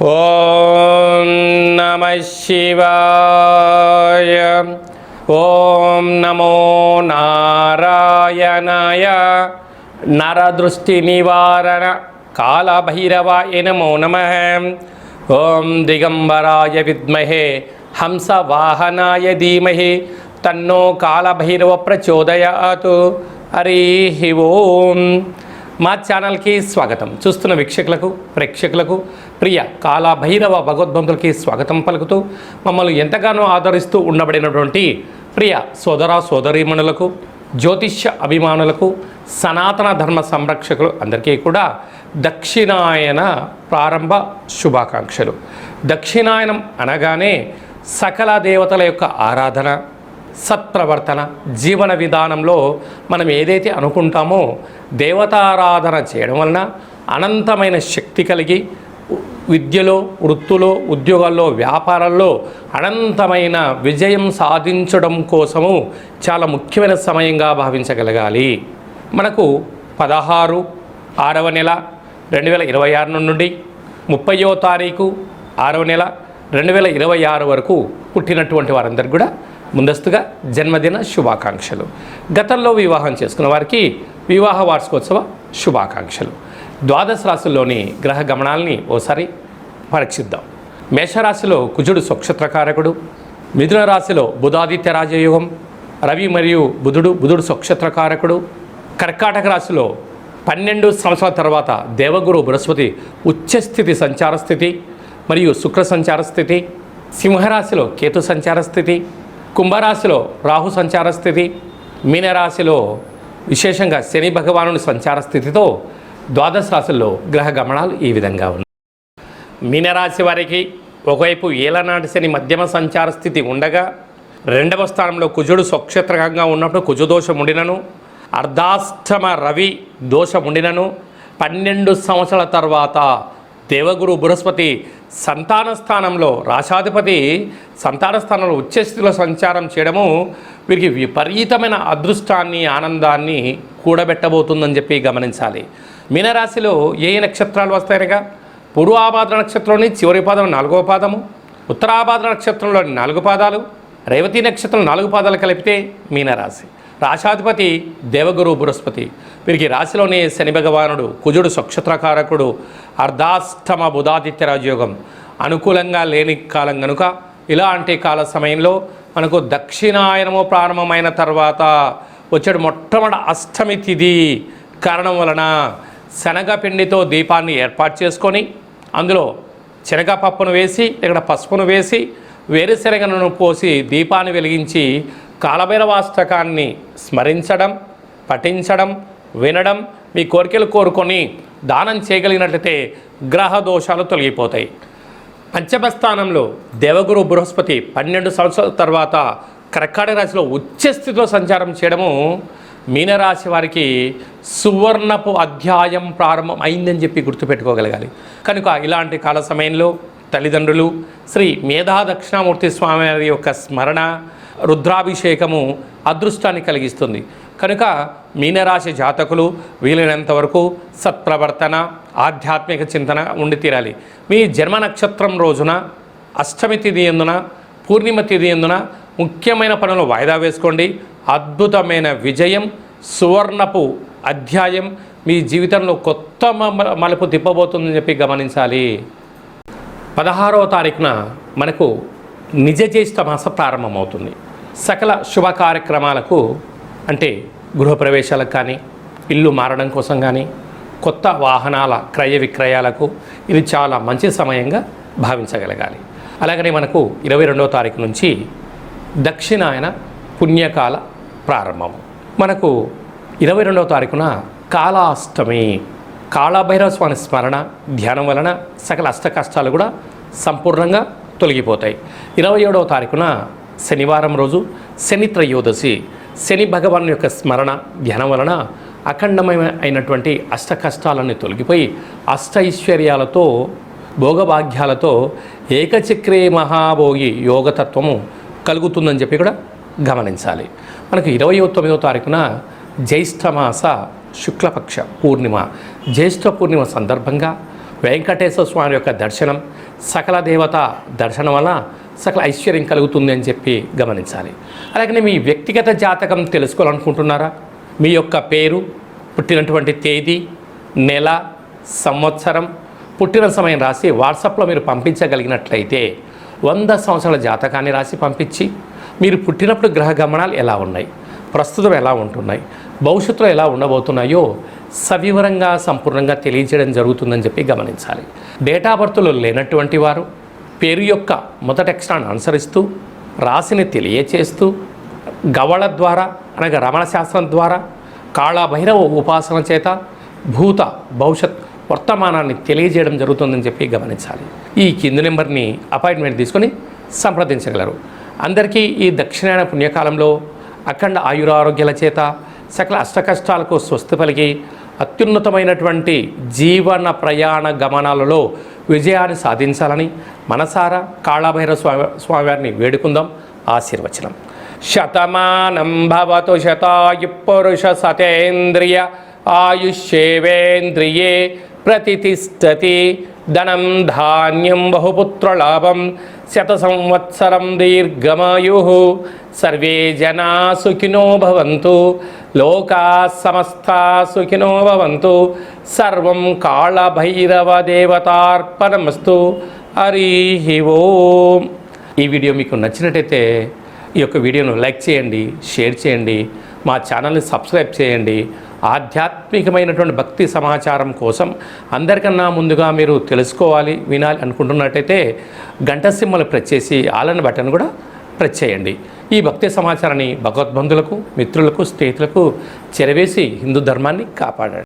ఓం నమః శివాయ. ఓం నమో నారాయణాయ. నరదృష్టి నివారణ కాళభైరవాయ నమో నమః. ఓం దిగంబరాయ విద్మహే హంసవాహనాయ ధీమహి తన్నో కాళభైరవ ప్రచోదయాత్. హరి ఓం. మా ఛానల్కి స్వాగతం. చూస్తున్న వీక్షకులకు ప్రేక్షకులకు ప్రియ కాళభైరవ భగవద్బంధులకి స్వాగతం పలుకుతూ మమ్మల్ని ఎంతగానో ఆదరిస్తూ ఉండబడినటువంటి ప్రియ సోదర సోదరీమణులకు, జ్యోతిష్య అభిమానులకు, సనాతన ధర్మ సంరక్షకులు అందరికీ కూడా దక్షిణాయన ప్రారంభ శుభాకాంక్షలు. దక్షిణాయనం అనగానే సకల దేవతల యొక్క ఆరాధన, సత్ప్రవర్తన, జీవన విధానంలో మనం ఏదైతే అనుకుంటామో దేవతారాధన చేయడం వలన అనంతమైన శక్తి కలిగి విద్యలో, వృత్తులో, ఉద్యోగాల్లో, వ్యాపారాల్లో అనంతమైన విజయం సాధించడం కోసము చాలా ముఖ్యమైన సమయంగా భావించగలగాలి. మనకు 16/6వ నెల 2026 నుండి 30వ తారీఖు 6వ నెల 2026 వరకు పుట్టినటువంటి వారందరికీ కూడా ముందస్తుగా జన్మదిన శుభాకాంక్షలు. గతంలో వివాహం చేసుకున్న వారికి వివాహ వార్షికోత్సవ శుభాకాంక్షలు. ద్వాదశ రాశుల్లోని గ్రహ గమనాల్ని ఓసారి పరీక్షిద్దాం. మేషరాశిలో కుజుడు స్వక్షత్రకారకుడు, మిథున రాశిలో బుధాదిత్య రాజయోగం, రవి మరియు బుధుడు స్వక్షత్రకారకుడు, కర్కాటక రాశిలో 12 సంవత్సరాల తర్వాత దేవగురు బృహస్పతి ఉచ్చస్థితి సంచార స్థితి మరియు శుక్ర సంచార స్థితి, సింహరాశిలో కేతు సంచార స్థితి, కుంభరాశిలో రాహు సంచార స్థితి, మీనరాశిలో విశేషంగా శని భగవానుని సంచార స్థితితో ద్వాదశ రాశుల్లో గ్రహ గమనాలు ఈ విధంగా ఉన్నాయి. మీనరాశి వారికి ఒకవైపు ఏలనాటి శని మధ్యమ సంచార స్థితి ఉండగా, రెండవ స్థానంలో కుజుడు స్వక్షేత్రకంగా ఉన్నప్పుడు కుజదోషం ఉండినను, అర్ధాష్టమ రవి దోషం ఉండినను 12 సంవత్సరాల తర్వాత దేవగురు బృహస్పతి సంతాన స్థానంలో, రాశాధిపతి సంతాన స్థానంలో ఉచ్చస్థితిలో సంచారం చేయడము వీరికి విపరీతమైన అదృష్టాన్ని, ఆనందాన్ని కూడబెట్టబోతుందని చెప్పి గమనించాలి. మీనరాశిలో ఏ నక్షత్రాలు వస్తాయనగా పూర్వాభాద్ర నక్షత్రంలోని చివరి పాదం 4వ పాదము, ఉత్తరాభాద్ర నక్షత్రంలోని 4 పాదాలు, రేవతి నక్షత్రం 4 పాదాలు కలిపితే మీనరాశి. రాశాధిపతి దేవగురు బృహస్పతి. వీరికి రాశిలోనే శని భగవానుడు, కుజుడు స్వక్షత్రకారకుడు, అర్ధాష్టమ బుధాదిత్య రాజయోగం అనుకూలంగా లేని కాలం కనుక ఇలాంటి కాల సమయంలో మనకు దక్షిణాయనము ప్రారంభమైన తర్వాత వచ్చేడు మొట్టమొదటి అష్టమి తిథి కారణం వలన శనగపిండితో దీపాన్ని ఏర్పాటు చేసుకొని అందులో శనగపప్పును వేసి ఇక్కడ పసుపును వేసి వేరుశనగను పోసి దీపాన్ని వెలిగించి కాళభైరవాష్టకాన్ని స్మరించడం, పఠించడం, వినడం, మీ కోరికలు కోరుకొని దానం చేయగలిగినట్లయితే గ్రహ దోషాలు తొలగిపోతాయి. పంచమ స్థానంలో దేవగురు బృహస్పతి 12 సంవత్సరాల తర్వాత కర్కాటక రాశిలో ఉచ్చస్థితిలో సంచారం చేయడము మీనరాశి వారికి సువర్ణపు అధ్యాయం ప్రారంభం అయిందని చెప్పి గుర్తుపెట్టుకోగలగాలి. కనుక ఇలాంటి కాల సమయంలో తల్లిదండ్రులు శ్రీ మేధా దక్షిణామూర్తి స్వామి వారి యొక్క స్మరణ, రుద్రాభిషేకము అదృష్టాన్ని కలిగిస్తుంది. కనుక మీనరాశి జాతకులు వీలైనంత వరకు సత్ప్రవర్తన, ఆధ్యాత్మిక చింతన ఉండి తీరాలి. మీ జన్మ నక్షత్రం రోజున, అష్టమి తిథి ఎందున, పూర్ణిమ తిథి ఎందున ముఖ్యమైన పనులు వాయిదా వేసుకోండి. అద్భుతమైన విజయం, సువర్ణపు అధ్యాయం మీ జీవితంలో కొత్త మలుపు తిప్పబోతుందని చెప్పి గమనించాలి. 16వ తారీఖున మనకు నిజ జ్యేష్ఠ మాస ప్రారంభమవుతుంది. సకల శుభ కార్యక్రమాలకు అంటే గృహప్రవేశాలకు కానీ, ఇల్లు మారడం కోసం కానీ, కొత్త వాహనాల క్రయ విక్రయాలకు ఇది చాలా మంచి సమయంగా భావించగలగాలి. అలాగనే మనకు 22వ తారీఖు నుంచి దక్షిణాయన పుణ్యకాల ప్రారంభము. మనకు 22వ తారీఖున కాళాష్టమి, కాళభైరవ స్వామి స్మరణ ధ్యానం వలన సకల అష్ట కష్టాలు కూడా సంపూర్ణంగా తొలగిపోతాయి. 27వ తారీఖున శనివారం రోజు శని త్రయోదశి, శని భగవాన్ యొక్క స్మరణ ధ్యానం వలన అఖండమైనటువంటి అష్ట కష్టాలన్నీ తొలగిపోయి అష్టైశ్వర్యాలతో, భోగభాగ్యాలతో ఏకచక్రే మహాభోగి యోగతత్వము కలుగుతుందని చెప్పి కూడా గమనించాలి. మనకు 29వ తారీఖున జ్యేష్ఠమాస శుక్లపక్ష పూర్ణిమ, జ్యేష్ఠ పూర్ణిమ సందర్భంగా వెంకటేశ్వర స్వామి యొక్క దర్శనం, సకల దేవత దర్శనం వల్ల సకల ఐశ్వర్యం కలుగుతుంది అని చెప్పి గమనించాలి. అలాగే మీ వ్యక్తిగత జాతకం తెలుసుకోవాలనుకుంటున్నారా? మీ యొక్క పేరు, పుట్టినటువంటి తేదీ, నెల, సంవత్సరం, పుట్టిన సమయం రాసి వాట్సాప్లో మీరు పంపించగలిగినట్లయితే 100 సంవత్సరాల జాతకాన్ని రాసి పంపించి మీరు పుట్టినప్పుడు గ్రహ గమనాలు ఎలా ఉన్నాయి, ప్రస్తుతం ఎలా ఉంటున్నాయి, భవిష్యత్తులో ఎలా ఉండబోతున్నాయో సవివరంగా సంపూర్ణంగా తెలియజేయడం జరుగుతుందని చెప్పి గమనించాలి. డేటా బర్త్లో లేనటువంటి వారు పేరు యొక్క మొదటి అక్షరాన్ని అనుసరిస్తూ రాశిని తెలియచేస్తూ గవళ ద్వారా అనగా రమణ శాస్త్రం ద్వారా కాళభైరవ ఉపాసన చేత భూత భవిష్యత్ వర్తమానాన్ని తెలియజేయడం జరుగుతుందని చెప్పి గమనించాలి. ఈ కింది నెంబర్ని అపాయింట్మెంట్ తీసుకొని సంప్రదించగలరు. అందరికీ ఈ దక్షిణాయన పుణ్యకాలంలో అఖండ ఆయురారోగ్యాల చేత సకల అష్టకష్టాలకు స్వస్తి పలికి అత్యున్నతమైనటువంటి జీవన ప్రయాణ గమనాలలో విజయాన్ని సాధించాలని మనసారా కాళభైరవ స్వామివారిని వేడుకుందాం. ఆశీర్వచనం. శతమానం భవతు శతాయు పురుష సతేంద్రియ ఆయుష్యేవేంద్రియే ప్రతిష్టతి. ధనం ధాన్యం బహుపుత్రలాభం శత సంవత్సరం దీర్ఘమాయు. సర్వే జనా సుఖినో భవంతు. లోకా సమస్తా సుఖినో భవంతు. సర్వం కాళభైరవ దేవతార్పణమస్తు. హరి ఓం. ఈ వీడియో మీకు నచ్చినట్టయితే ఈ యొక్క వీడియోను లైక్ చేయండి, షేర్ చేయండి, మా ఛానల్ని సబ్స్క్రైబ్ చేయండి. ఆధ్యాత్మికమైనటువంటి భక్తి సమాచారం కోసం అందరికన్నా ముందుగా మీరు తెలుసుకోవాలి, వినాలి అనుకుంటున్నట్టయితే గంట సింబల్ ప్రెస్ చేసి ఆలన బటన్ కూడా ప్రెస్ చేయండి. ఈ భక్తి సమాచారాన్ని భగవద్బంధులకు, మిత్రులకు, స్నేహితులకు చేరవేసి హిందూ ధర్మాన్ని కాపాడండి.